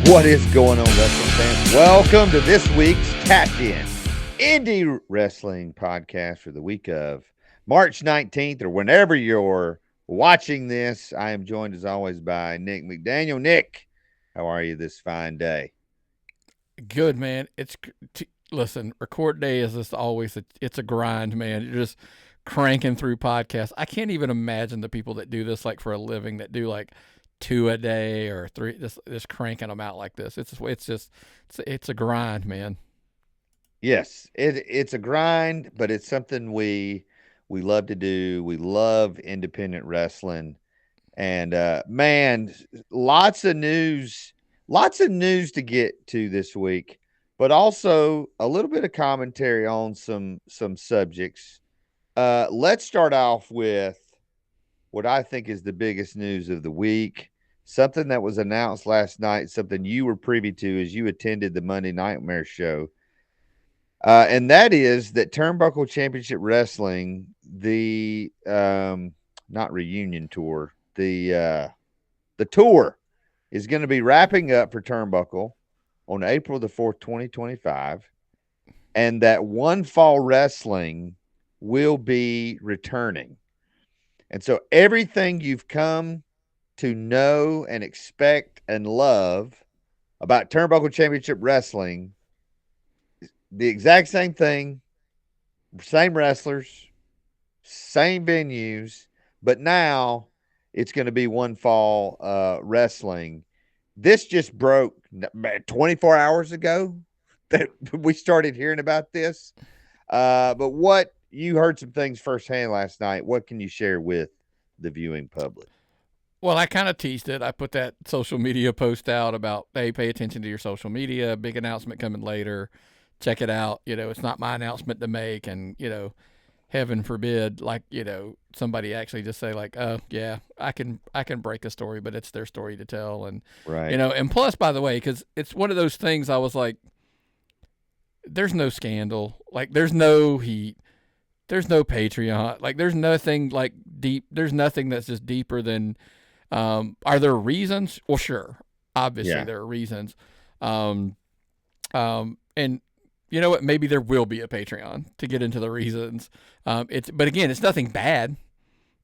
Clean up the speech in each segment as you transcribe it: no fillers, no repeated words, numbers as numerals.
What is going on, wrestling fans? Welcome to this week's Tapped In Indy Wrestling Podcast for the week of March 19th, or whenever you're watching this. I am joined, as always, by Nick McDaniel. Nick, how are you this fine day? Good, man. Listen. Record day is just always it's a grind, man. You're just cranking through podcasts. I can't even imagine the people that do this like for a living, that do like two a day or three, just cranking them out like this. It's a grind, man. Yes, it's a grind, but it's something we love to do. We love independent wrestling. And man, lots of news to get to this week, but also a little bit of commentary on some subjects. Let's start off with what I think is the biggest news of the week. Something that was announced last night, something you were privy to as you attended the Monday Nightmare show. And that is that Turnbuckle Championship Wrestling, the not reunion tour, the tour is going to be wrapping up for Turnbuckle on April the 4th, 2025, and that One Fall Wrestling will be returning. And so everything you've come to know and expect and love about Turnbuckle Championship Wrestling, the exact same thing, same wrestlers, same venues, but now it's going to be One Fall Wrestling. This just broke 24 hours ago that we started hearing about this. But what you heard some things firsthand last night. What can you share with the viewing public? Well, I kind of teased it. I put that social media post out about, hey, pay attention to your social media. Big announcement coming later. Check it out. It's not my announcement to make, and heaven forbid, like somebody actually just say like, oh yeah, I can break a story, but it's their story to tell, and Right. and plus, by the way, because it's one of those things, I was like, there's no scandal, like there's no heat, there's no Patreon, like there's nothing like deep, there's nothing that's just deeper than. Are there reasons? Well, sure, obviously Yeah. there are reasons, and you know what? Maybe there will be a Patreon to get into the reasons. But again, it's nothing bad. It's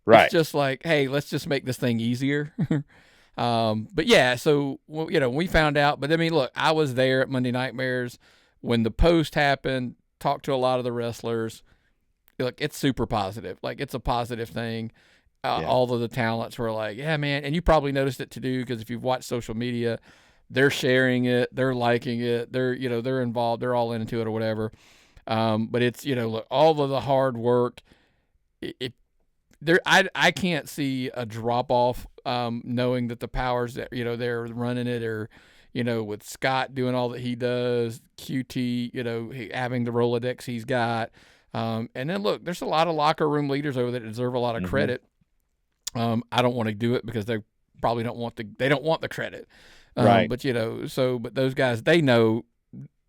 Right. just like, hey, let's just make this thing easier. But yeah, so we found out. But I mean, look, I was there at Monday Nightmares when the post happened. Talked to a lot of the wrestlers. Look, it's super positive. Like, it's a positive thing. Yeah. All of the talents were like, yeah, man. And you probably noticed it too, because if you've watched social media, they're sharing it, they're liking it, they're involved, they're all into it or whatever. But it's look, all of the hard work. I can't see a drop off. Knowing that the powers that they're running it, or with Scott doing all that he does, QT having the Rolodex he's got, and then look, there's a lot of locker room leaders over there that deserve a lot of credit. I don't want to do it because they probably don't want the credit. Right. But but those guys, they know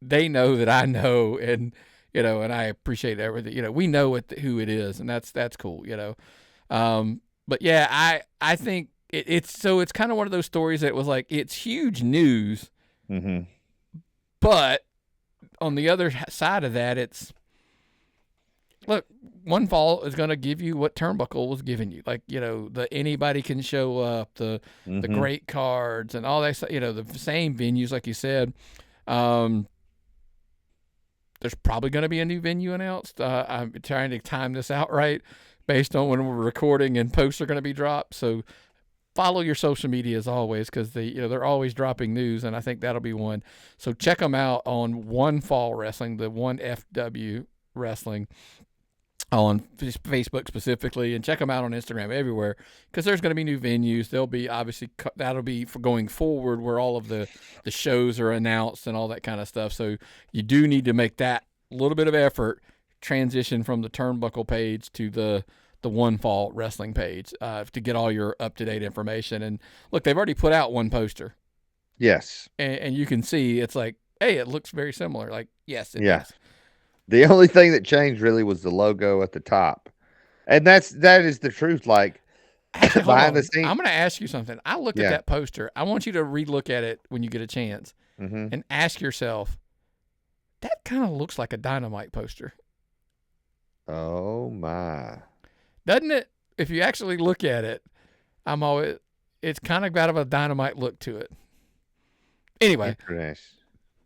that I know, and and I appreciate everything. We know who it is, and that's cool. But yeah, I think it's kind of one of those stories that was like, it's huge news, but on the other side of that, it's, look, One Fall is going to give you what Turnbuckle was giving you. Like, the anybody can show up, the great cards and all that, the same venues, like you said. There's probably going to be a new venue announced. I'm trying to time this out right based on when we're recording and posts are going to be dropped. So follow your social media as always, because they're always dropping news, and I think that'll be one. So check them out on One Fall Wrestling, the 1FW Wrestling, on Facebook specifically, and check them out on Instagram, everywhere, because there's going to be new venues. There'll be, obviously, that'll be for going forward, where all of the shows are announced and all that kind of stuff. So you do need to make that little bit of effort, transition from the Turnbuckle page to the One Fall Wrestling page, to get all your up-to-date information. And look, they've already put out one poster. Yes. And you can see, it's like, hey, it looks very similar. Like, yes, it does. The only thing that changed really was the logo at the top. And that is the truth. Like, Actually, hold behind the on. scenes. I'm going to ask you something. I looked at Yeah. that poster. I want you to relook at it when you get a chance Mm-hmm. and ask yourself, that kind of looks like a Dynamite poster, Oh my. doesn't it? If you actually look at it, I'm always it's kind of got of a Dynamite look to it. Anyway, Interesting.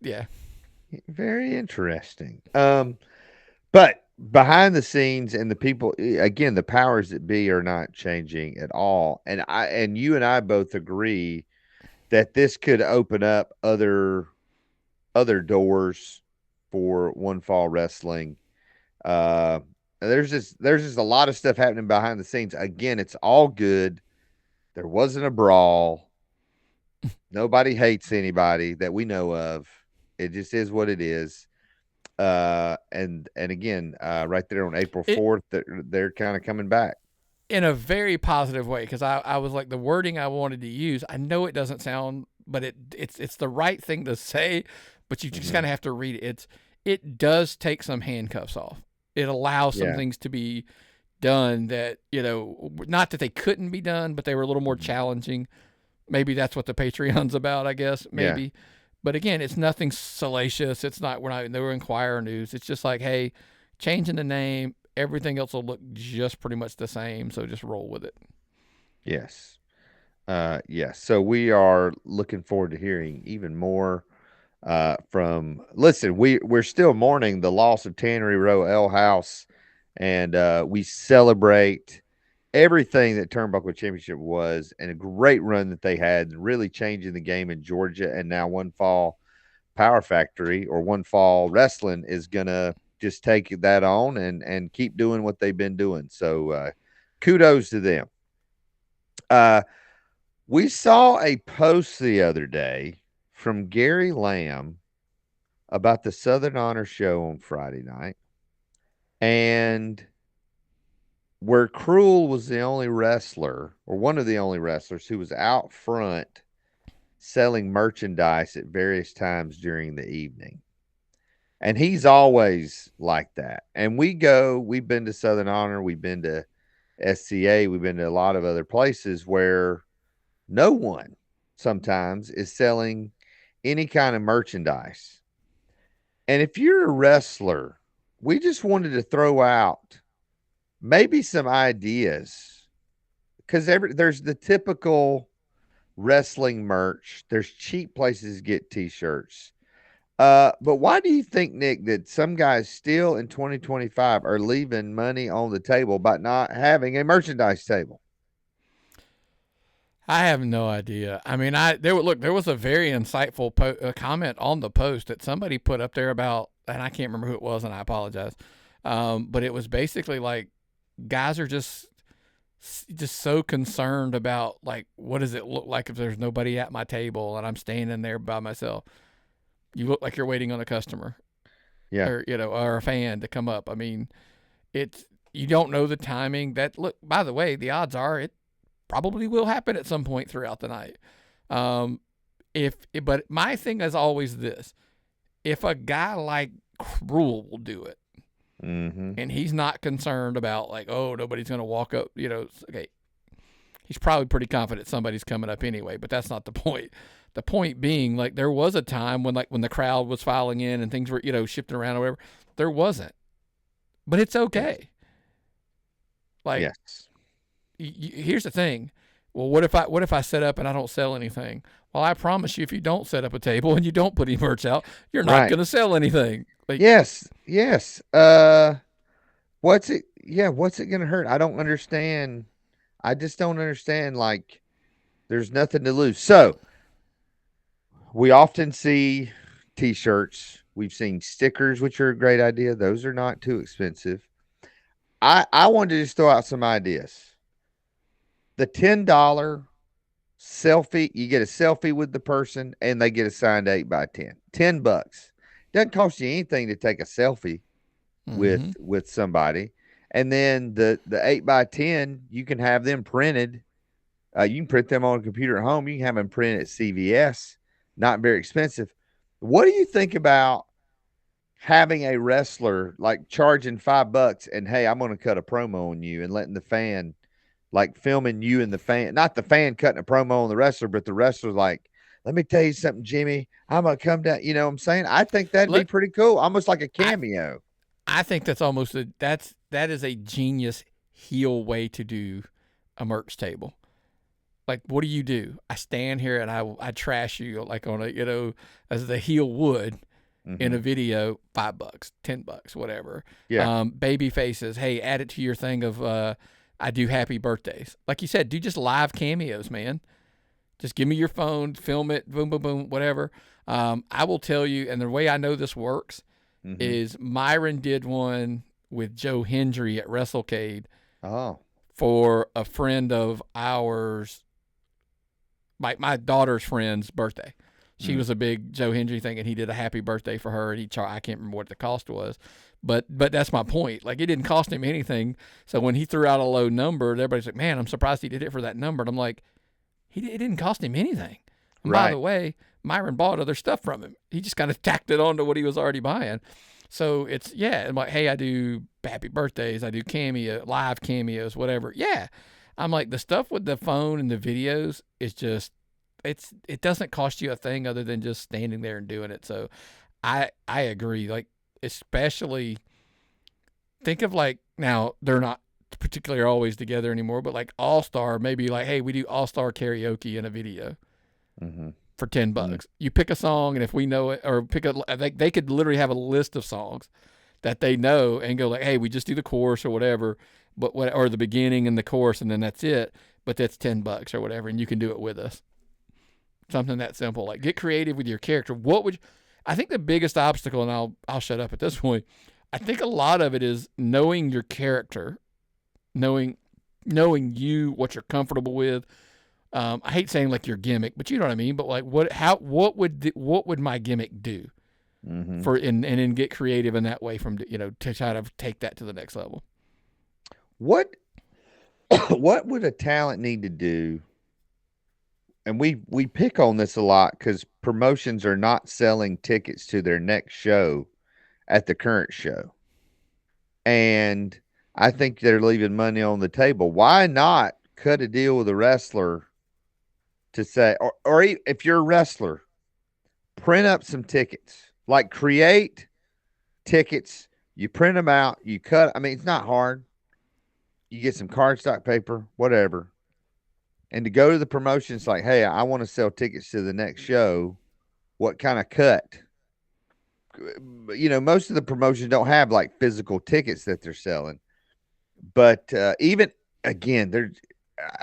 yeah. Very interesting. But behind the scenes and the people, again, the powers that be are not changing at all. And you and I both agree that this could open up other doors for one fall wrestling. Uh, there's just a lot of stuff happening behind the scenes. Again, it's all good. There wasn't a brawl. Nobody hates anybody that we know of. It just is what it is. And again, right there on April It 4th, they're kind of coming back. in a very positive way because I was like the wording I wanted to use. I know it doesn't sound, but it's the right thing to say, but you just Hmm. kind of have to read it. It does take some handcuffs off. It allows some Yeah. things to be done that not that they couldn't be done, but they were a little more Mhm. challenging. Maybe that's what the Patreon's about. I guess Yeah. maybe, but again, it's nothing salacious. It's not we're not no Inquirer news. It's just like hey, changing the name. Everything else will look just pretty much the same, so just roll with it. Yes. Yes. So we are looking forward to hearing even more from. Listen, we're still mourning the loss of Tannery Row L House, and we celebrate everything that Turnbuckle Championship was, and a great run that they had, really changing the game in Georgia. And now One Fall Power Factory or One Fall Wrestling is gonna just take that on and keep doing what they've been doing. So kudos to them. Uh, we saw a post the other day from Gary Lamb about the Southern Honor show on Friday night, and where Cruel was the only wrestler or one of the only wrestlers who was out front selling merchandise at various times during the evening. And he's always like that. And we've been to Southern Honor, we've been to SCA, we've been to a lot of other places where no one sometimes is selling any kind of merchandise. And if you're a wrestler, we just wanted to throw out maybe some ideas because there's the typical wrestling merch. There's cheap places to get t-shirts. But why do you think, Nick, that some guys still in 2025 are leaving money on the table by not having a merchandise table? I have no idea. I mean, there was a very insightful comment on the post that somebody put up there about, and I can't remember who it was, and I apologize. But it was basically like guys are just so concerned about like what does it look like if there's nobody at my table and I'm standing there by myself. You look like you're waiting on a customer Yeah. or or a fan to come up. I mean, it's you don't know the timing. That look, by the way, the odds are it probably will happen at some point throughout the night. Um, but my thing is always this: if a guy like Cruel will do it, Mm-hmm. and he's not concerned about like, oh, nobody's gonna walk up, okay, he's probably pretty confident somebody's coming up anyway. But that's not the point. The point being, like, there was a time when the crowd was filing in and things were shifting around or whatever. There wasn't, but it's Yes. okay. Like, Yes. here's the thing. Well, what if I set up and I don't sell anything? Well, I promise you, if you don't set up a table and you don't put any merch out, you're not Right. going to sell anything. Like, Yes. Yes. What's it? Yeah. What's it going to hurt? I don't understand. I just don't understand. Like, there's nothing to lose. So we often see t-shirts. We've seen stickers, which are a great idea. Those are not too expensive. I wanted to just throw out some ideas. The $10 selfie, you get a selfie with the person and they get a signed 8x10. $10. Doesn't cost you anything to take a selfie mm-hmm. with somebody. And then the 8x10, you can have them printed. You can print them on a computer at home. You can have them printed at CVS. Not very expensive. What do you think about having a wrestler like charging $5 and hey, I'm going to cut a promo on you and letting the fan like filming you and the fan, not the fan cutting a promo on the wrestler, but the wrestler like, let me tell you something, Jimmy. I'm gonna come down. You know what I'm saying? I think that'd be Look, pretty cool, almost like a I cameo. I think that's almost that is a genius heel way to do a merch table. Like, what do? I stand here and I trash you like on a as the heel would in Mm-hmm. a video, $5, $10, whatever. Yeah. Baby faces, hey, add it to your thing of I do happy birthdays. Like you said, do just live cameos, man. Just give me your phone, film it, boom, boom, boom, whatever. I will tell you, and the way I know this works Mm-hmm. is Myron did one with Joe Hendry at WrestleCade Oh. for a friend of ours, my daughter's friend's birthday. She Mm. was a big Joe Hendry thing, and he did a happy birthday for her. And I can't remember what the cost was, but that's my point. Like, it didn't cost him anything. So when he threw out a low number, everybody's like, "Man, I'm surprised he did it for that number." And I'm like, it didn't cost him anything. And by Right. the way, Myron bought other stuff from him. He just kind of tacked it on to what he was already buying. So it's I'm like, hey, I do happy birthdays, I do live cameos, whatever. Yeah, I'm like, the stuff with the phone and the videos is just it doesn't cost you a thing other than just standing there and doing it. So I agree. Like, especially think of, like, now they're not particularly always together anymore, but like All Star, maybe like, hey, we do All Star karaoke in a video Mm-hmm. for $10. You pick a song, and if we know it, or they could literally have a list of songs that they know and go like, hey, we just do the chorus or whatever, or the beginning and the chorus, and then that's it. But that's $10 or whatever, and you can do it with us. Something that simple. Like, get creative with your character. I think the biggest obstacle, and I'll shut up at this point. I think a lot of it is knowing your character, knowing you, what you're comfortable with. I hate saying like your gimmick, but you know what I mean. But like, what would my gimmick do Mm-hmm. and then get creative in that way to try to take that to the next level. What what would a talent need to do? And we pick on this a lot because promotions are not selling tickets to their next show at the current show, and I think they're leaving money on the table. Why not cut a deal with a wrestler to say, if you're a wrestler, print up some tickets, like create tickets, you print them out, you cut. I mean, it's not hard. You get some cardstock paper, whatever, and to go to the promotions like, hey, I want to sell tickets to the next show. What kind of cut? Most of the promotions don't have like physical tickets that they're selling. But even again,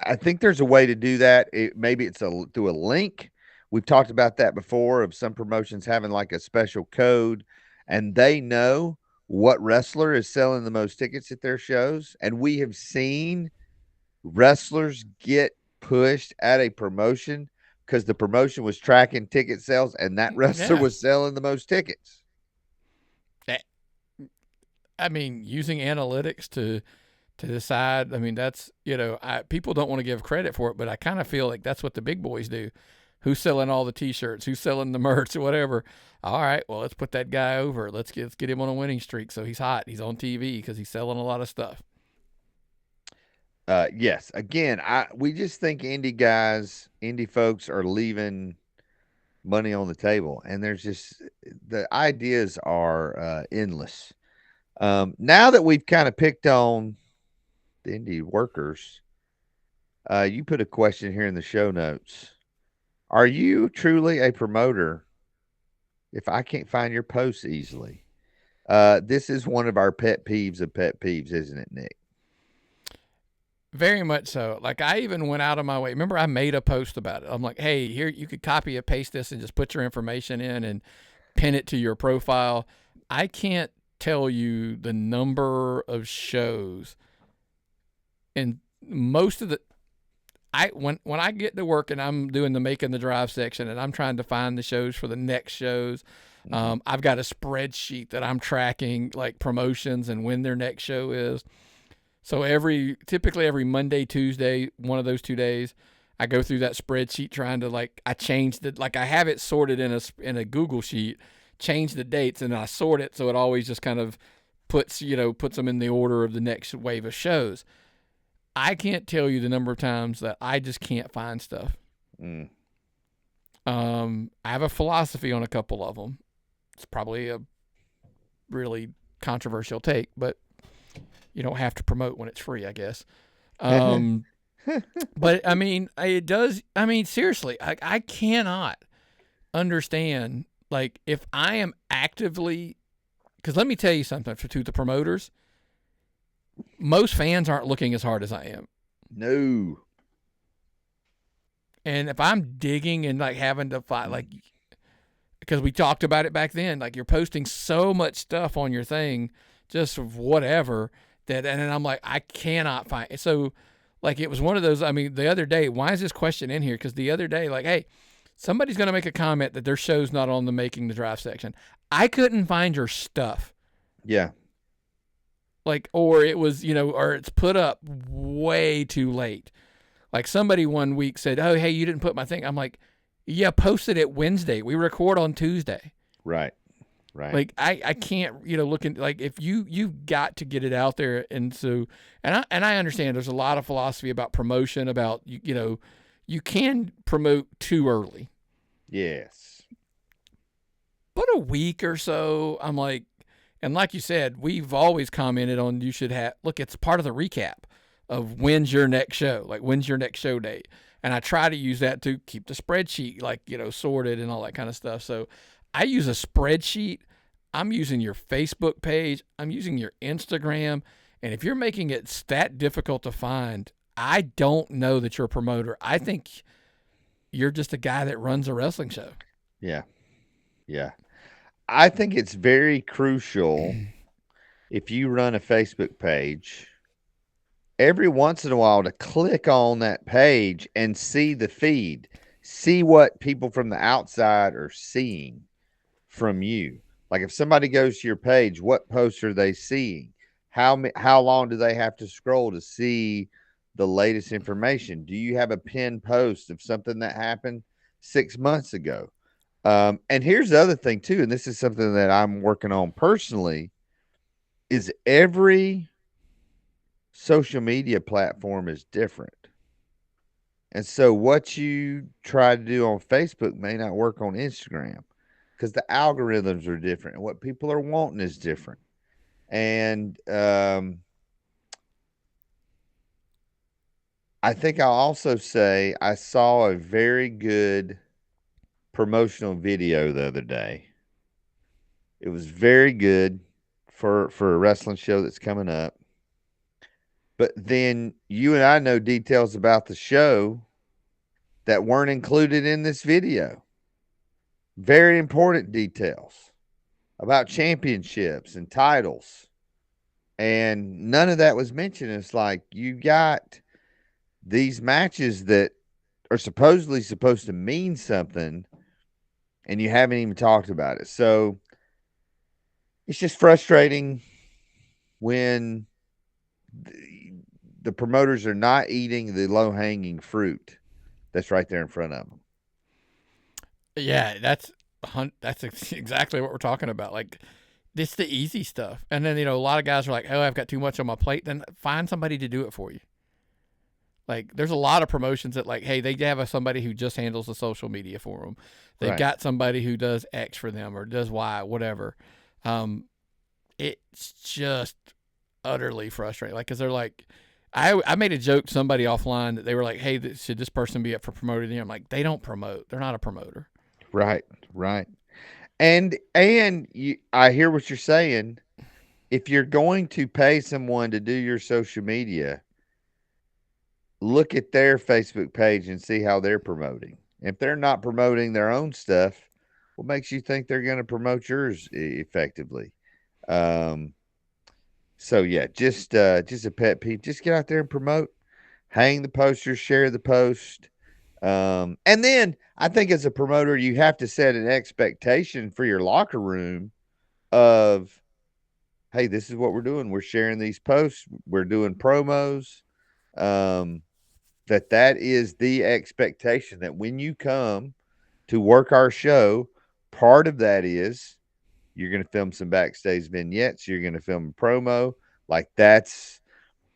I think there's a way to do that. Maybe it's through a link. We've talked about that before, of some promotions having like a special code, and they know what wrestler is selling the most tickets at their shows. And we have seen wrestlers get pushed at a promotion because the promotion was tracking ticket sales and that wrestler Yeah, was selling the most tickets. I mean, using analytics to decide. I mean, that's people don't want to give credit for it, but I kind of feel like that's what the big boys do. Who's selling all the T-shirts? Who's selling the merch or whatever? All right, well, let's put that guy over. Let's get him on a winning streak so he's hot. He's on TV because he's selling a lot of stuff. Yes. Again, we just think indie folks are leaving money on the table, and there's just the ideas are endless. Now that we've kind of picked on the indie workers, you put a question here in the show notes. Are you truly a promoter if I can't find your posts easily? This is one of our pet peeves of pet peeves, isn't it, Nick? Very much so. Like, I even went out of my way. Remember, I made a post about it. I'm like, hey, here, you could copy and paste this and just put your information in and pin it to your profile. I can't tell you the number of shows, and most of the when I get to work and I'm doing the making the drive section and I'm trying to find the shows for the next shows, I've got a spreadsheet that I'm tracking, like, promotions and when their next show is. So typically every Monday, Tuesday, one of those 2 days, I go through that spreadsheet trying to, like, I changed it, like, I have it sorted in a Google sheet, change the dates, and I sort it so it always just kind of puts them in the order of the next wave of shows. I can't tell you the number of times that I just can't find stuff. Mm. I have a philosophy on a couple of them. It's probably a really controversial take, but you don't have to promote when it's free, I guess. Um, but I mean, it does. I mean, seriously, I cannot understand. Like, if I am actively, because let me tell you something to the promoters, most fans aren't looking as hard as I am. No. And if I'm digging and like having to fight, like, because we talked about it back then, like you're posting so much stuff on your thing, just whatever, that, and then I'm like, I cannot find it. So, like, it was one of those, I mean, the other day, why is this question in here? Because the other day, like, hey, somebody's going to make a comment that their show's not on the Making the Drive section. I couldn't find your stuff. Yeah. Like, or it was, or it's put up way too late. Like, somebody one week said, oh, hey, you didn't put my thing. I'm like, yeah, posted it Wednesday. We record on Tuesday. Right. Right. Like, I can't, looking, like, if you've got to get it out there. And so, and I understand there's a lot of philosophy about promotion, about, you can promote too early. Yes. But a week or so, I'm like, and like you said, we've always commented on, you should have, look, it's part of the recap of when's your next show, like when's your next show date. And I try to use that to keep the spreadsheet, like, sorted and all that kind of stuff. So I use a spreadsheet. I'm using your Facebook page. I'm using your Instagram. And if you're making it that difficult to find, I don't know that you're a promoter. I think you're just a guy that runs a wrestling show. Yeah. Yeah. I think it's very crucial if you run a Facebook page every once in a while to click on that page and see the feed, see what people from the outside are seeing from you. Like if somebody goes to your page, what posts are they seeing? How long do they have to scroll to see the latest information? Do you have a pinned post of something that happened 6 months ago? And here's the other thing too, and this is something that I'm working on personally, is every social media platform is different. And so what you try to do on Facebook may not work on Instagram because the algorithms are different and what people are wanting is different. And I think I'll also say I saw a very good promotional video the other day. It was very good for a wrestling show that's coming up. But then you and I know details about the show that weren't included in this video. Very important details about championships and titles. And none of that was mentioned. It's like you got these matches that are supposedly supposed to mean something and you haven't even talked about it. So it's just frustrating when the promoters are not eating the low hanging fruit that's right there in front of them. Yeah, that's exactly what we're talking about. Like, it's the easy stuff. And then, a lot of guys are like, oh, I've got too much on my plate. Then find somebody to do it for you. Like, there's a lot of promotions that, like, hey, they have somebody who just handles the social media for them. They've Right. got somebody who does X for them or does Y, whatever. It's just utterly frustrating. Like, because they're like, I made a joke to somebody offline that they were like, hey, should this person be up for promoting? I'm like, they don't promote. They're not a promoter. Right. Right. And I hear what you're saying. If you're going to pay someone to do your social media, look at their Facebook page and see how they're promoting. If they're not promoting their own stuff, what makes you think they're going to promote yours effectively? Um, so yeah, just a pet peeve. Just get out there and promote. Hang the posters, share the post. And then I think as a promoter, you have to set an expectation for your locker room of, hey, this is what we're doing. We're sharing these posts. We're doing promos. Um, that is the expectation that when you come to work our show, part of that is you're going to film some backstage vignettes. You're going to film a promo. Like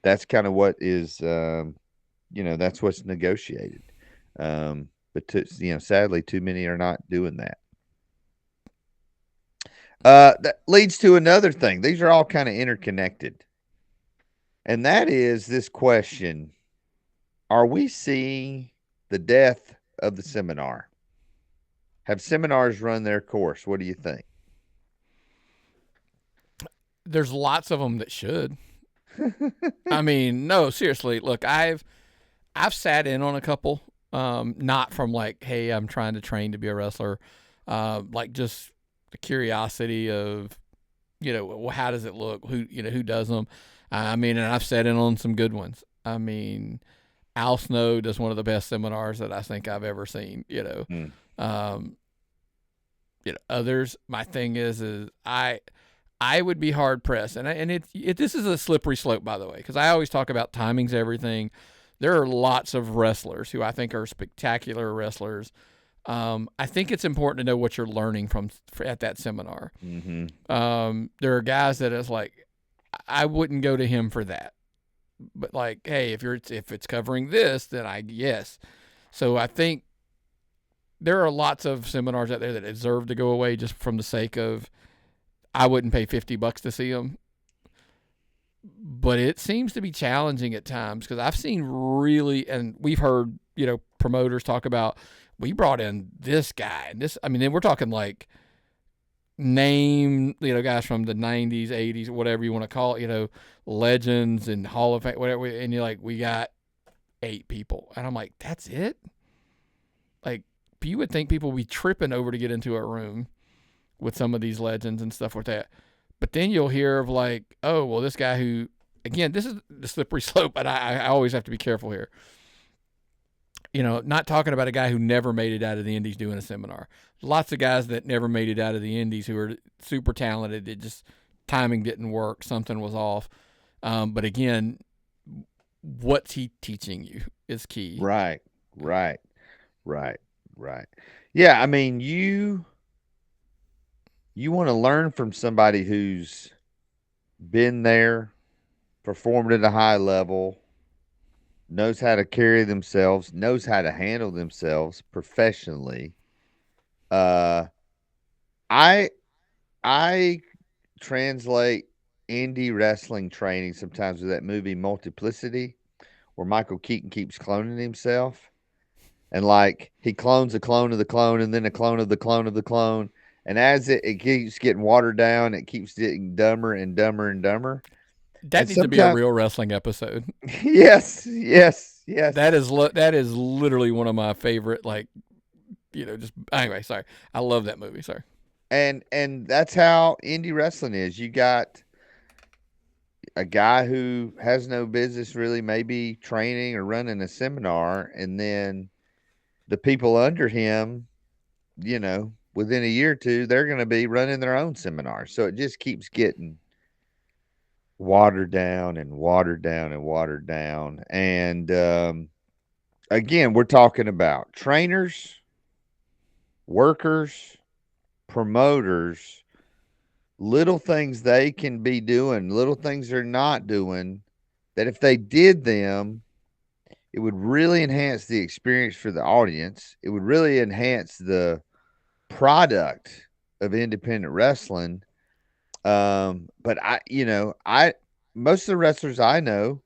that's kind of what is, that's what's negotiated. But sadly, too many are not doing that. That leads to another thing. These are all kind of interconnected. And that is this question: are we seeing the death of the seminar? Have seminars run their course? What do you think? There's lots of them that should. I mean, no, seriously. Look, I've sat in on a couple, not from like, hey, I'm trying to train to be a wrestler, like just the curiosity of, well, how does it look? Who does them? I mean, and I've sat in on some good ones. I mean, Al Snow does one of the best seminars that I think I've ever seen. Mm. Um, others. My thing is I would be hard pressed, and this is a slippery slope, by the way, because I always talk about timing's everything. There are lots of wrestlers who I think are spectacular wrestlers. I think it's important to know what you're learning from at that seminar. Mm-hmm. There are guys that is like, I wouldn't go to him for that, but like, hey, if it's covering this, then yes. So I think there are lots of seminars out there that deserve to go away just from the sake of, I wouldn't pay $50 to see them. But it seems to be challenging at times because I've seen really, and we've heard, promoters talk about, we brought in this guy and this. I mean, then we're talking like name, guys from the 90s, 80s, whatever you want to call it, legends and Hall of Fame, whatever. And you're like, we got 8 people. And I'm like, that's it? Like, you would think people would be tripping over to get into a room with some of these legends and stuff like that. But then you'll hear of like, oh, well, this guy who, again, this is the slippery slope, but I always have to be careful here. Not talking about a guy who never made it out of the Indies doing a seminar. Lots of guys that never made it out of the Indies who are super talented. It just, timing didn't work. Something was off. But again, what's he teaching you is key. Right. Yeah, I mean, you want to learn from somebody who's been there, performed at a high level, knows how to carry themselves, knows how to handle themselves professionally. I I translate indie wrestling training sometimes with that movie Multiplicity, where Michael Keaton keeps cloning himself. And like he clones a clone of the clone and then a clone of the clone of the clone. And as it keeps getting watered down, it keeps getting dumber and dumber and dumber. That And needs to be a sometimes, real wrestling episode. yes. That is literally one of my favorite, like, just anyway, sorry. I love that movie, sorry. And that's how indie wrestling is. You got a guy who has no business really maybe training or running a seminar, and then the people under him, within a year or two, they're going to be running their own seminars. So it just keeps getting watered down and watered down and watered down. And again, we're talking about trainers, workers, promoters, little things they can be doing, little things they're not doing, that if they did them, it would really enhance the experience for the audience. It would really enhance the product of independent wrestling. But most of the wrestlers I know,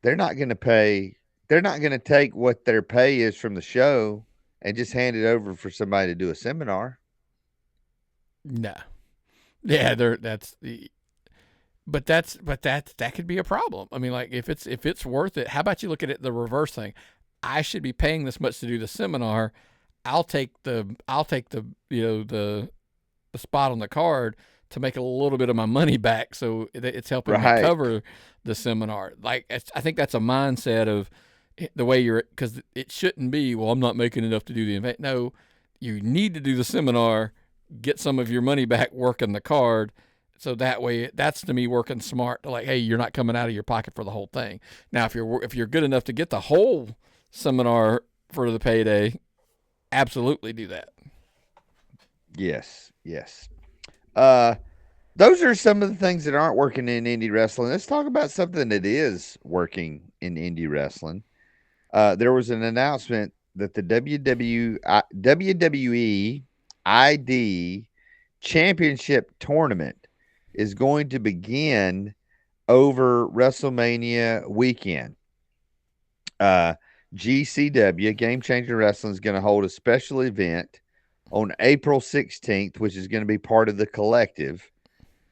they're not going to pay. They're not going to take what their pay is from the show and just hand it over for somebody to do a seminar. No. Yeah, that's the. But that could be a problem. I mean, like if it's worth it, how about you look at it the reverse thing? I should be paying this much to do the seminar. I'll take the the spot on the card to make a little bit of my money back, so it's helping me Right. cover the seminar. Like I think that's a mindset of the way you're, because it shouldn't be, well, I'm not making enough to do the event. No, you need to do the seminar, get some of your money back working the card. So that way, that's to me working smart. Like, hey, you're not coming out of your pocket for the whole thing. Now, if you're good enough to get the whole seminar for the payday, absolutely do that. Yes. Uh, those are some of the things that aren't working in indie wrestling. Let's talk about something that is working in indie wrestling. There was an announcement that the WWE ID Championship Tournament is going to begin over WrestleMania weekend. Uh, GCW, Game Changer Wrestling, is going to hold a special event on April 16th, which is going to be part of the collective.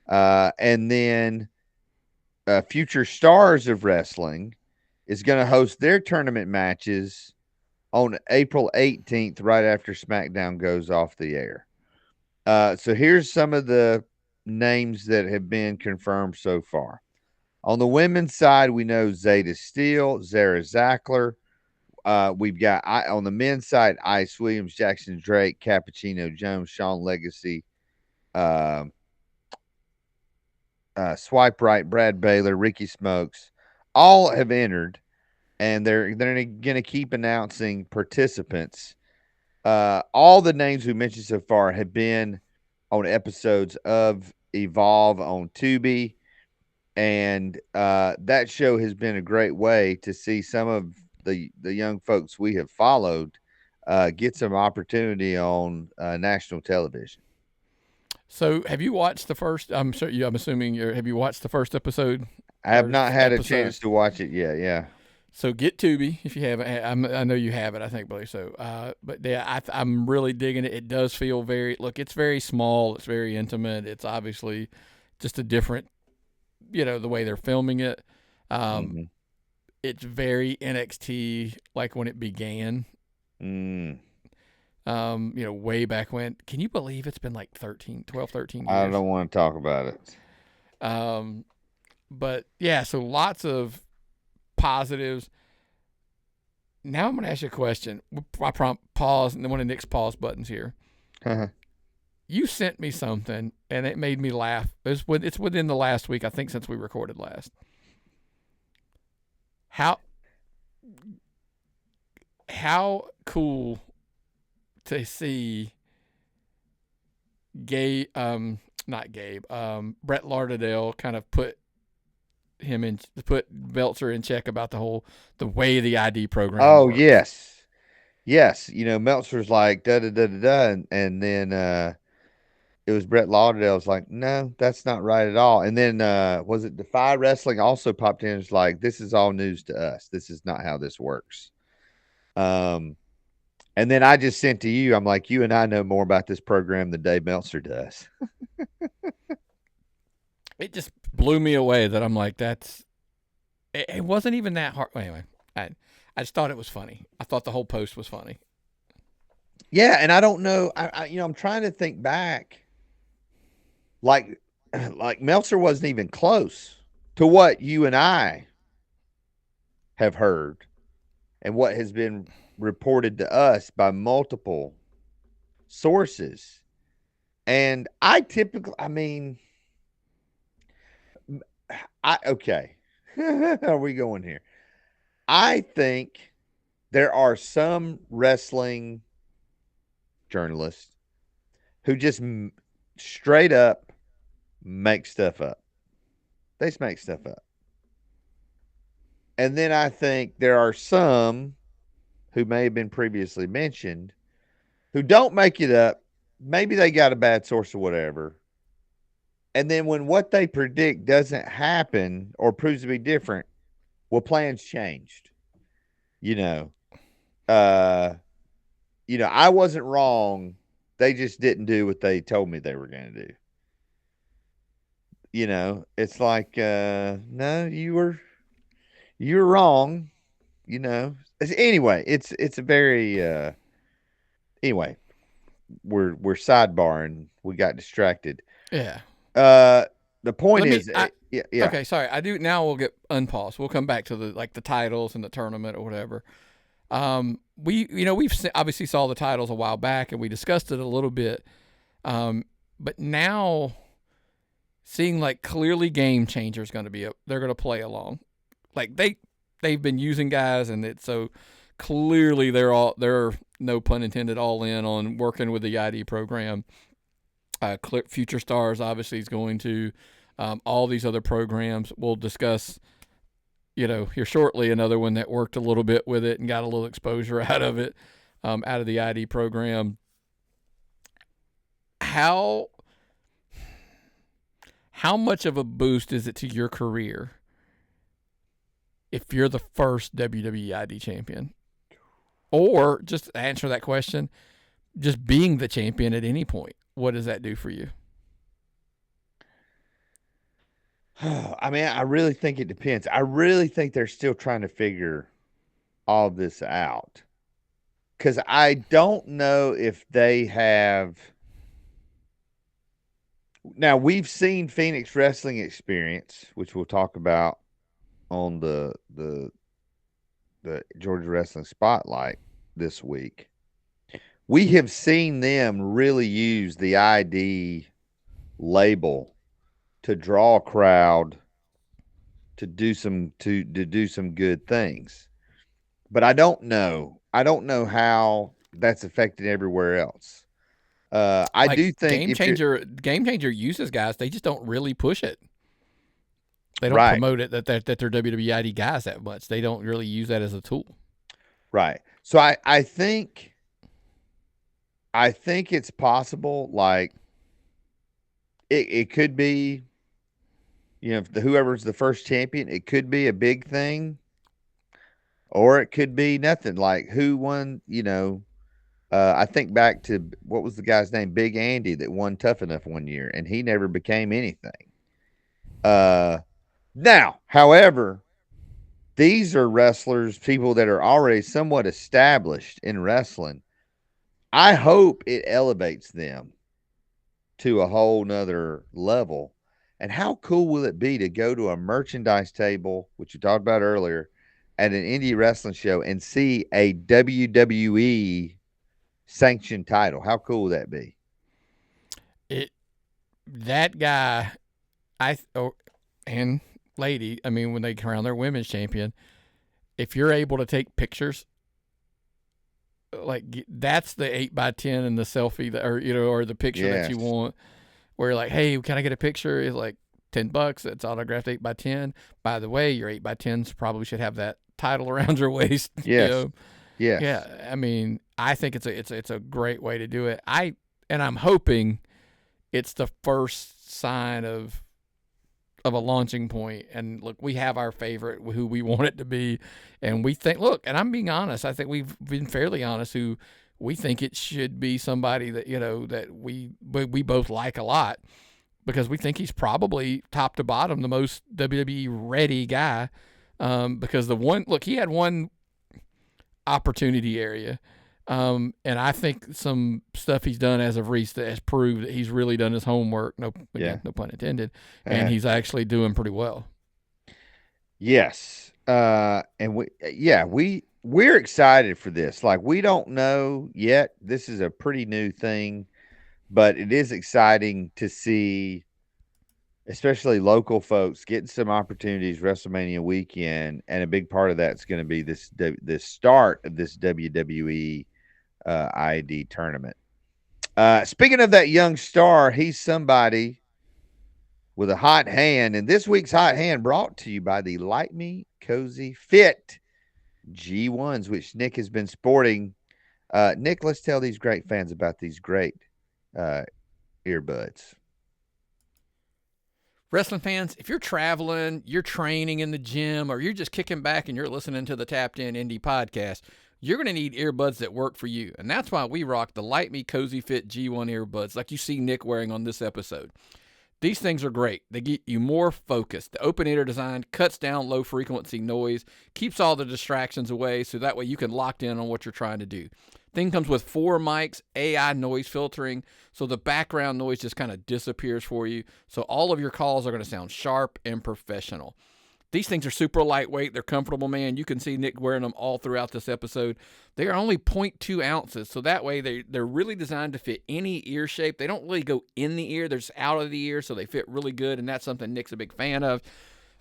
And then Future Stars of Wrestling is going to host their tournament matches on April 18th, right after SmackDown goes off the air. So here's some of the names that have been confirmed so far. On the women's side, we know Zayda Steel, Zara Zakher. We've got on the men's side, Ice Williams, Jackson Drake, Cappuccino Jones, Sean Legacy, uh, Swipe Right, Brad Baylor, Ricky Smokes, all have entered, and they're going to keep announcing participants. All the names we mentioned so far have been on episodes of Evolve on Tubi, and that show has been a great way to see some of the young folks we have followed get some opportunity on national television. So, have you watched the first? I'm sure you. I'm assuming you have you watched the first episode I have or not had a episodes. chance to watch it yet. Yeah. So get Tubi if you haven't. I know you have it. I think, believe so. But yeah, I'm really digging it. It does feel very. Look, it's very small. It's very intimate. It's obviously just a different, the way they're filming it. Um, Mm-hmm. it's very NXT like when it began. Mm. Way back when. Can you believe it's been like 12, 13 I years? don't want to talk about it. Um, but yeah, so lots of positives. Now I'm going to ask you a question. I prompt pause and then one of Nick's pause buttons here. You sent me something and it made me laugh. It's within the last week, I think, since we recorded last. How cool to see not Gabe, Brett Lardell kind of put Belcher in check about the way the ID program Oh works. yes, yes. Meltzer's like da da da da da, and then it was Brett Lauderdale's like, no, that's not right at all. And then was it Defy Wrestling also popped in? And was like, this is all news to us. This is not how this works. Um, and then I just sent to you. I'm like, you and I know more about this program than Dave Meltzer does. It just blew me away that I'm like, it wasn't even that hard. Anyway, I just thought it was funny. I thought the whole post was funny. Yeah, and I don't know. I'm trying to think back. Like, like Meltzer wasn't even close to what you and I have heard and what has been reported to us by multiple sources. And I mean, okay. Are we going here? I think there are some wrestling journalists who just straight up make stuff up. They just make stuff up. And then I think there are some who may have been previously mentioned who don't make it up. Maybe they got a bad source or whatever. And then when what they predict doesn't happen or proves to be different, well, plans changed. You know, uh, I wasn't wrong. They just didn't do what they told me they were going to do. It's like, no, you're wrong. Anyway, it's a very anyway. We're sidebarring. We got distracted. Yeah. Uh, the point Let me. is, yeah, yeah. Okay, sorry. I do now. We'll get unpaused. We'll come back to the titles and the tournament or whatever. We've obviously saw the titles a while back and we discussed it a little bit. But now seeing like clearly Game Changer is going to they're going to play along. Like they've been using guys and it's so clearly they're no pun intended all in on working with the ID program. Future Stars obviously is going to. All these other programs we'll discuss, here shortly. Another one that worked a little bit with it and got a little exposure out of it, out of the ID program. How much of a boost is it to your career if you're the first WWE ID champion? Or just answer that question, just being the champion at any point, what does that do for you? I mean, I really think it depends. I really think they're still trying to figure all of this out. Because I don't know if they have. Now, we've seen Phoenix Wrestling Experience, which we'll talk about on the Georgia Wrestling Spotlight this week. We have seen them really use the ID label to draw a crowd to do some good things. But I don't know. I don't know how that's affected everywhere else. I do think Game Changer uses guys, they just don't really push it. They don't right. promote it that they're WWE ID guys that much. They don't really use that as a tool. Right. So I think it's possible. Like it could be, whoever's the first champion, it could be a big thing, or it could be nothing. Like who won? I think back to what was the guy's name, Big Andy, that won Tough Enough one year, and he never became anything. Now, however, these are wrestlers, people that are already somewhat established in wrestling. I hope it elevates them to a whole nother level. And how cool will it be to go to a merchandise table, which you talked about earlier, at an indie wrestling show and see a WWE sanctioned title? How cool would that be? That guy, and lady, I mean, when they crown their women's champion, if you're able to take pictures, like that's the 8x10 and the selfie that, or the picture that you want, where you're like, hey, can I get a picture? It's like $10. It's autographed 8x10. By the way, your 8x10s probably should have that title around your waist. Yes. Yes. Yeah. I mean, I think it's a great way to do it. I'm hoping it's the first sign of a launching point. And look, we have our favorite, who we want it to be, and we think, look, and I'm being honest, I think we've been fairly honest, who we think it should be somebody that that we both like a lot, because we think he's probably top to bottom the most WWE ready guy, because he had one opportunity area, and I think some stuff he's done as of recent has proved that he's really done his homework. No pun intended. And he's actually doing pretty well. Yes. And we're excited for this. Like, we don't know yet. This is a pretty new thing, but it is exciting to see, especially local folks, getting some opportunities WrestleMania weekend. And a big part of that's going to be this start of this WWE ID tournament. Speaking of that young star, he's somebody with a hot hand, and this week's hot hand brought to you by the Like Me Cozy Fit G1s, which Nick has been sporting. Nick, let's tell these great fans about these great earbuds. Wrestling fans, if you're traveling, you're training in the gym, or you're just kicking back and you're listening to the Tapped In Indy podcast, you're going to need earbuds that work for you. And that's why we rock the Like Me Cozy Fit G1 earbuds, like you see Nick wearing on this episode. These things are great. They get you more focused. The open-ear design cuts down low-frequency noise, keeps all the distractions away, so that way you can lock in on what you're trying to do. Thing comes with 4 mics, AI noise filtering, so the background noise just kind of disappears for you. So all of your calls are going to sound sharp and professional. These things are super lightweight. They're comfortable, man. You can see Nick wearing them all throughout this episode. They are only 0.2 ounces, so that way they're really designed to fit any ear shape. They don't really go in the ear. They're just out of the ear, so they fit really good, and that's something Nick's a big fan of.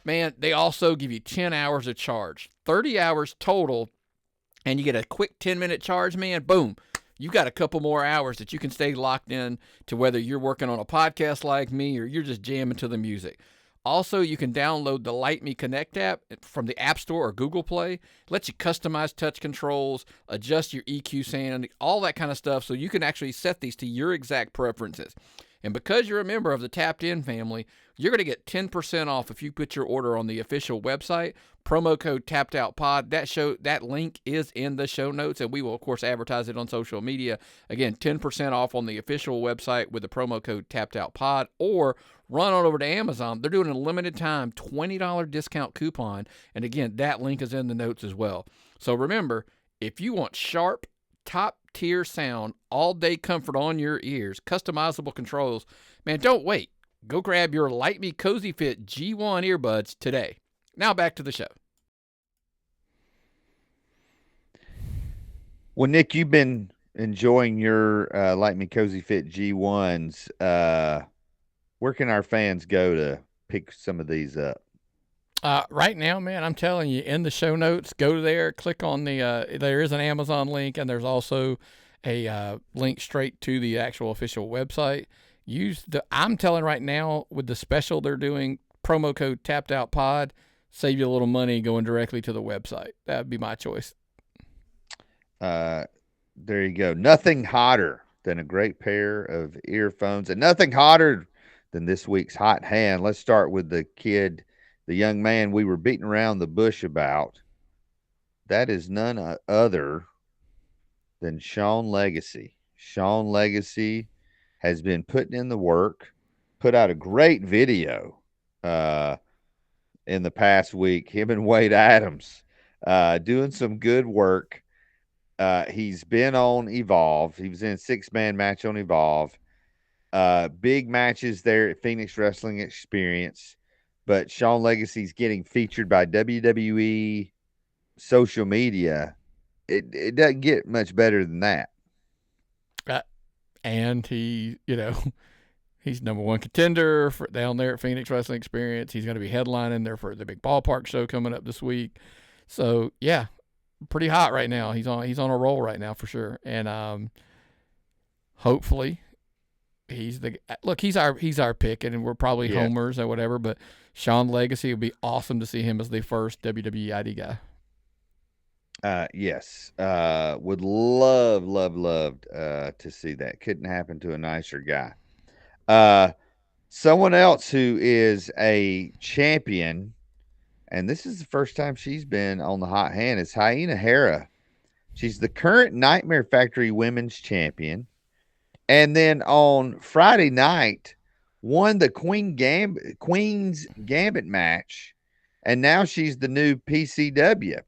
Man, they also give you 10 hours of charge, 30 hours total, and you get a quick 10-minute charge, man. Boom. you got a couple more hours that you can stay locked in to whether you're working on a podcast like me or you're just jamming to the music. Also, you can download the Light Me Connect app from the App Store or Google Play. It lets you customize touch controls, adjust your EQ sound, all that kind of stuff, so you can actually set these to your exact preferences. And because you're a member of the Tapped In family, you're going to get 10% off if you put your order on the official website. Promo code TappedOutPod. That link is in the show notes, and we will, of course, advertise it on social media. Again, 10% off on the official website with the promo code TappedOutPod, or run on over to Amazon. They're doing a limited time $20 discount coupon, and again, that link is in the notes as well. So remember, if you want sharp, top-tier sound, all-day comfort on your ears, customizable controls, man, don't wait. Go grab your Light Me Cozy Fit G1 earbuds today. Now back to the show. Well, Nick, you've been enjoying your Light Me Cozy Fit G1s. Where can our fans go to pick some of these up? Right now, man, I'm telling you, in the show notes, go there, click on there is an Amazon link, and there's also a link straight to the actual official website. I'm telling right now, with the special they're doing, promo code TappedOutPod, save you a little money going directly to the website. That would be my choice. There you go. Nothing hotter than a great pair of earphones, and nothing hotter than this week's hot hand. Let's start with the young man we were beating around the bush about. That is none other than Sean Legacy. Sean Legacy has been putting in the work, put out a great video in the past week. Him and Wade Adams doing some good work. He's been on Evolve. He was in a 6-man match on Evolve. Big matches there at Phoenix Wrestling Experience. But Sean Legacy's getting featured by WWE social media. It doesn't get much better than that. And he's number one contender down there at Phoenix Wrestling Experience. He's going to be headlining there for the big ballpark show coming up this week. So yeah, pretty hot right now. He's on a roll right now for sure. And hopefully he's our pick, and we're probably homers or whatever. But Sean Legacy would be awesome to see him as the first WWE ID guy. Yes. Would love to see that. Couldn't happen to a nicer guy. Someone else who is a champion, and this is the first time she's been on the hot hand, is Hyena Hera. She's the current Nightmare Factory Women's Champion. And then on Friday night, won the Queen's Gambit match. And now she's the new PCW,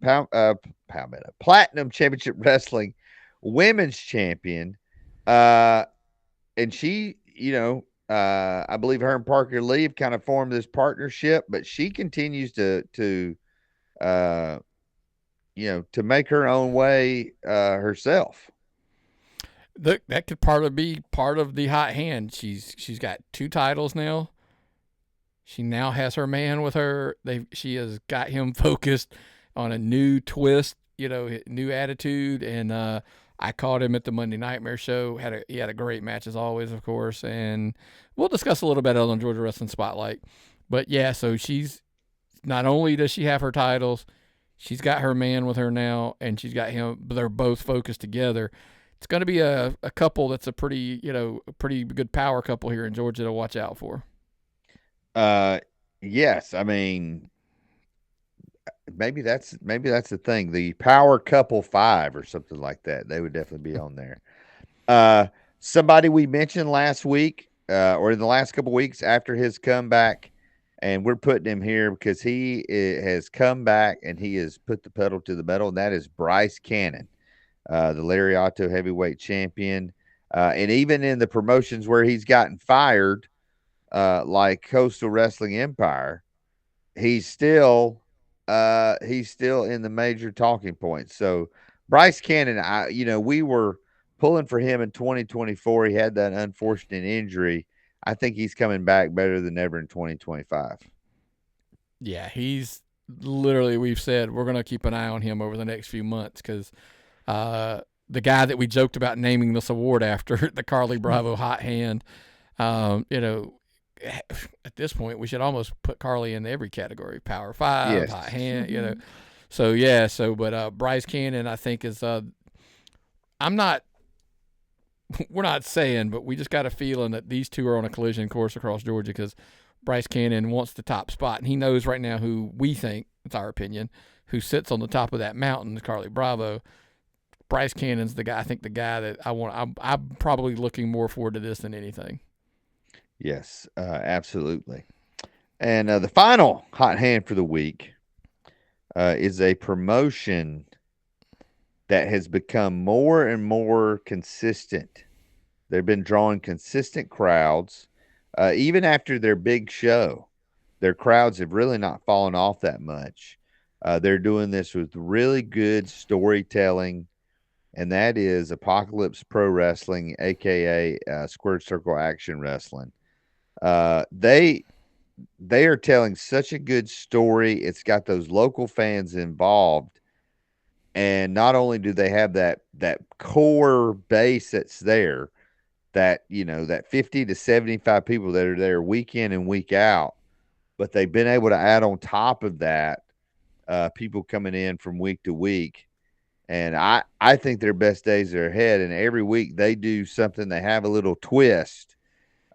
Platinum Championship Wrestling Women's Champion. And she, I believe her and Parker Lee have kind of formed this partnership, but she continues to make her own way herself. That could be part of the hot hand. She's got 2 titles now. She now has her man with her. She has got him focused on a new twist, new attitude. And I caught him at the Monday Nightmare show. He had a great match as always, of course. And we'll discuss a little bit on Georgia Wrestling Spotlight. But yeah, so she's not only does she have her titles, she's got her man with her now, and she's got him. But they're both focused together. It's going to be a couple that's a pretty good power couple here in Georgia to watch out for. Yes. I mean, maybe that's the thing. The Power Couple 5 or something like that. They would definitely be on there. Somebody we mentioned last week, or in the last couple weeks after his comeback, and we're putting him here because he has come back and he has put the pedal to the metal, and that is Bryce Cannon, the Lariato heavyweight champion. And even in the promotions where he's gotten fired, like Coastal Wrestling Empire, he's still in the major talking points. So Bryce Cannon, we were pulling for him in 2024. He had that unfortunate injury. I think he's coming back better than ever in 2025. Yeah, he's literally, we've said we're going to keep an eye on him over the next few months because the guy that we joked about naming this award after, the Carly Bravo hot hand. You know, at this point, we should almost put Carly in every category: Power Five, hot Yes. hand. You know, so yeah. So, but Bryce Cannon, I think is. I'm not. We're not saying, but we just got a feeling that these two are on a collision course across Georgia because Bryce Cannon wants the top spot, and he knows right now who we think, it's our opinion, who sits on the top of that mountain, Carly Bravo. Bryce Cannon's the guy. I think the guy that I want. I'm probably looking more forward to this than anything. Yes, absolutely. And the final hot hand for the week is a promotion that has become more and more consistent. They've been drawing consistent crowds, even after their big show. Their crowds have really not fallen off that much. They're doing this with really good storytelling, and that is Apocalypse Pro Wrestling, aka Squared Circle Action Wrestling. They are telling such a good story. It's got those local fans involved, and not only do they have that core base that's there, that that 50 to 75 people that are there week in and week out, but they've been able to add on top of that people coming in from week to week. And I think their best days are ahead. And every week they do something. They have a little twist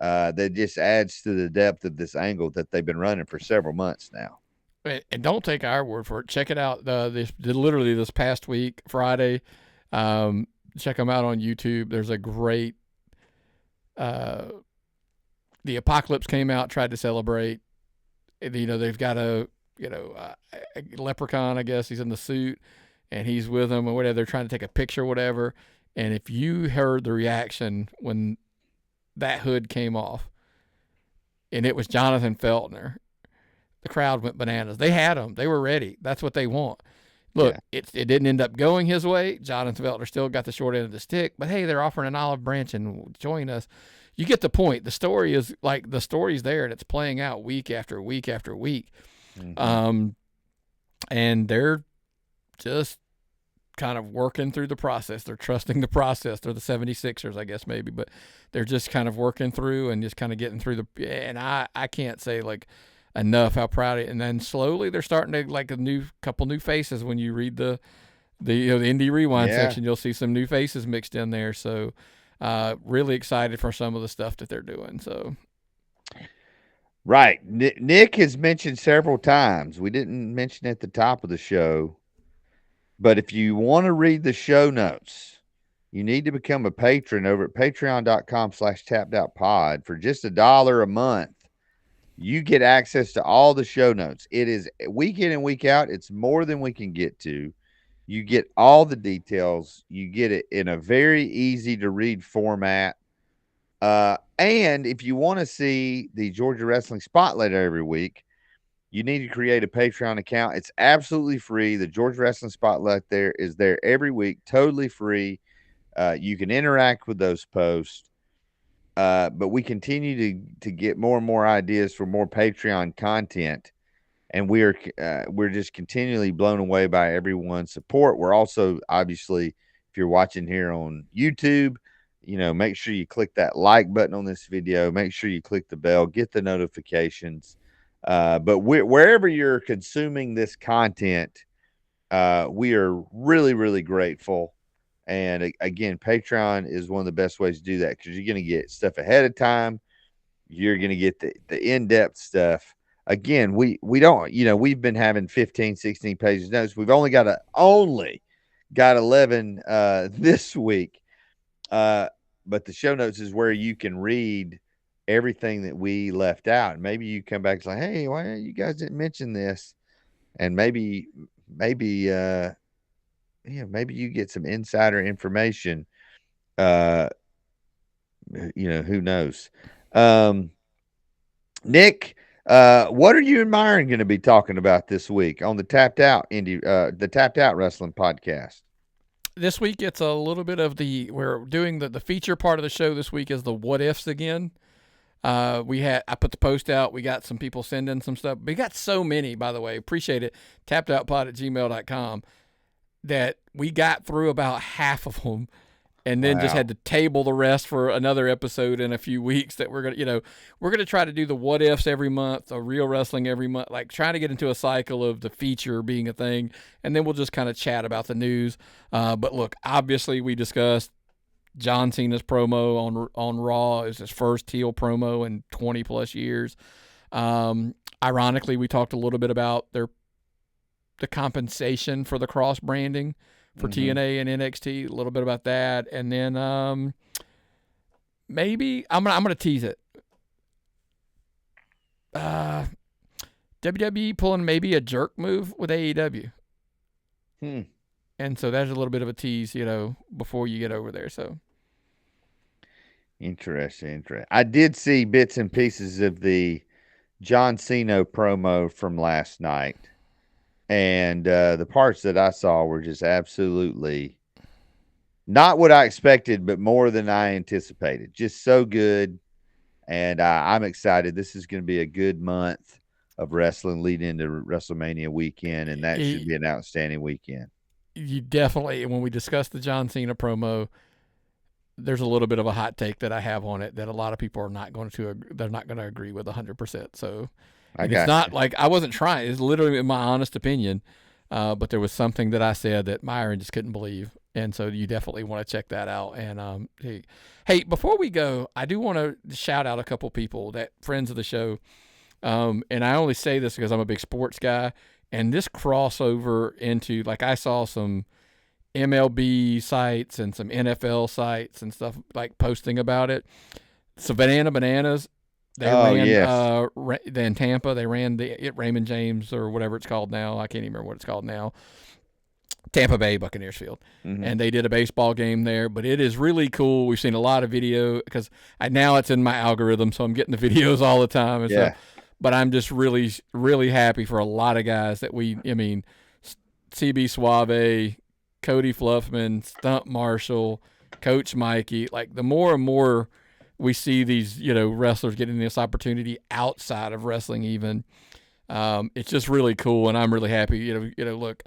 that just adds to the depth of this angle that they've been running for several months now. And don't take our word for it. Check it out. Literally this past week, Friday. Check them out on YouTube. There's a great. The Apocalypse came out, tried to celebrate. They've got a leprechaun. I guess he's in the suit, and he's with them or whatever. They're trying to take a picture, or whatever. And if you heard the reaction when that hood came off, and it was Jonathan Feltner, the crowd went bananas. They had him. They were ready. That's what they want. Look, Yeah. it didn't end up going his way. Jonathan Feltner still got the short end of the stick, but hey, they're offering an olive branch and join us. You get the point. The story is like the story's there, and it's playing out week after week after week. Mhm. And they're just kind of working through the process. They're trusting the process. They're the 76ers, I guess, maybe, but they're just kind of working through and just kind of getting through and I can't say like enough how proud of it. And then slowly they're starting to like a couple new faces. When you read the Indy Rewind Yeah. section, you'll see some new faces mixed in there. So really excited for some of the stuff that they're doing. So Right. Nick has mentioned several times. We didn't mention at the top of the show, but if you want to read the show notes, you need to become a patron over at patreon.com/tappedoutpod for just $1 a month. You get access to all the show notes. It is week in and week out. It's more than we can get to. You get all the details. You get it in a very easy to read format. And if you want to see the Georgia Wrestling Spotlight every week, you need to create a Patreon account. It's absolutely free. The Georgia Wrestling Spotlight there is there every week, totally free. You can interact with those posts. But we continue to get more and more ideas for more Patreon content, and we're just continually blown away by everyone's support. We're also obviously, if you're watching here on YouTube, make sure you click that like button on this video. Make sure you click the bell, get the notifications. But wherever you're consuming this content, we are really, really grateful. And again, Patreon is one of the best ways to do that because you're going to get stuff ahead of time. You're going to get the in-depth stuff. Again, we don't, we've been having 15, 16 pages notes. We've only got 11 this week. But the show notes is where you can read everything that we left out. And maybe you come back and say, hey, why you guys didn't mention this? And maybe maybe you get some insider information. Who knows? Nick, what are you and Myron going to be talking about this week on the Tapped Out the Tapped Out Wrestling podcast? this week it's a little bit of we're doing the feature part of the show this week is the what ifs again. I put the post out. We got some people sending some stuff. We got so many, by the way. Appreciate it. Tappedoutpod@gmail.com. That we got through about half of them, and then just Wow. had to table the rest for another episode in a few weeks. That we're gonna try to do the what ifs every month, a real wrestling every month, like trying to get into a cycle of the feature being a thing, and then we'll just kind of chat about the news. But look, obviously we discussed John Cena's promo on Raw. It was his first heel promo in 20 plus years. Ironically, we talked a little bit about the compensation for the cross branding for TNA and NXT, a little bit about that, and then maybe I'm gonna tease it. WWE pulling maybe a jerk move with AEW, and so that's a little bit of a tease, before you get over there. So Interesting. I did see bits and pieces of the John Cena promo from last night, and the parts that I saw were just absolutely not what I expected, but more than I anticipated. Just so good, and I'm excited. This is going to be a good month of wrestling leading into WrestleMania weekend, and that should be an outstanding weekend. You definitely, when we discussed the John Cena promo, there's a little bit of a hot take that I have on it that a lot of people are not going to agree with 100%. So it's not like I wasn't trying. It's literally my honest opinion. But there was something that I said that Myron just couldn't believe. And so you definitely want to check that out. And hey, before we go, I do want to shout out a couple people, that friends of the show. And I only say this because I'm a big sports guy. And this crossover into, like, I saw some MLB sites and some NFL sites and stuff like posting about it. Savannah Bananas, they in Tampa. They ran the Raymond James or whatever it's called now. I can't even remember what it's called now. Tampa Bay Buccaneers Field. And they did a baseball game there. But it is really cool. We've seen a lot of video because now it's in my algorithm, so I'm getting the videos all the time and stuff. But I'm just really, really happy for a lot of guys that CB Suave, Cody Fluffman, Stump Marshall, Coach Mikey. Like, the more and more we see these, wrestlers getting this opportunity outside of wrestling, even, it's just really cool, and I'm really happy. Look,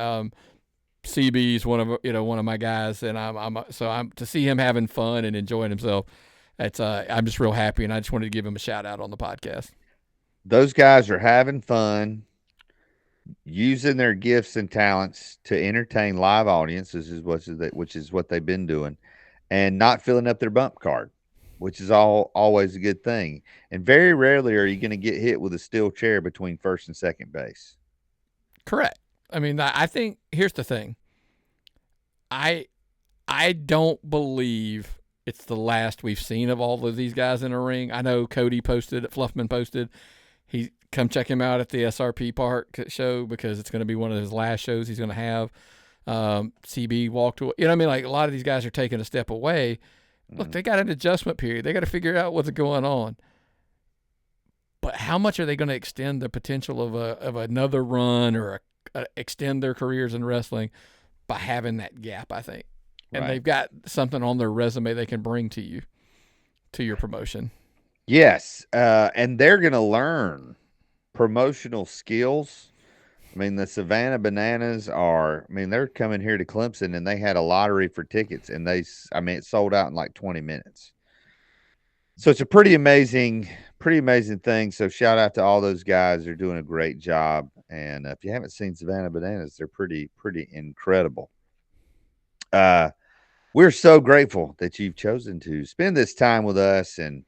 CB's one of my guys, and I'm to see him having fun and enjoying himself. I'm just real happy, and I just wanted to give him a shout out on the podcast. Those guys are having fun, using their gifts and talents to entertain live audiences, which is what they've been doing, and not filling up their bump card, which is always a good thing. And very rarely are you going to get hit with a steel chair between first and second base. Correct. I think here's the thing. I don't believe it's the last we've seen of all of these guys in a ring. I know Fluffman posted, he come check him out at the SRP Park show because it's going to be one of his last shows he's going to have. CB walked away. Like, a lot of these guys are taking a step away. Look, they got an adjustment period. They got to figure out what's going on. But how much are they going to extend the potential of another run or extend their careers in wrestling by having that gap, I think. And they've got something on their resume they can bring to you, to your promotion. Yes, and they're going to learn promotional skills. The Savannah Bananas they're coming here to Clemson, and they had a lottery for tickets, and it sold out in like 20 minutes. So it's a pretty amazing thing. So shout out to all those guys. They're doing a great job. And if you haven't seen Savannah Bananas, they're pretty incredible. We're so grateful that you've chosen to spend this time with us and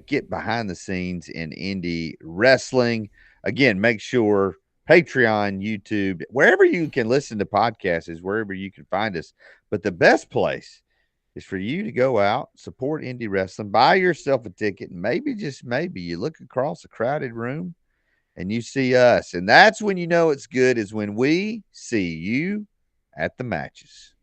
get behind the scenes in indie wrestling. Again, make sure Patreon, YouTube, wherever you can listen to podcasts is wherever you can find us. But the best place is for you to go out, support indie wrestling, buy yourself a ticket, and maybe, just maybe, you look across a crowded room and you see us. And that's when you know it's good, is when we see you at the matches.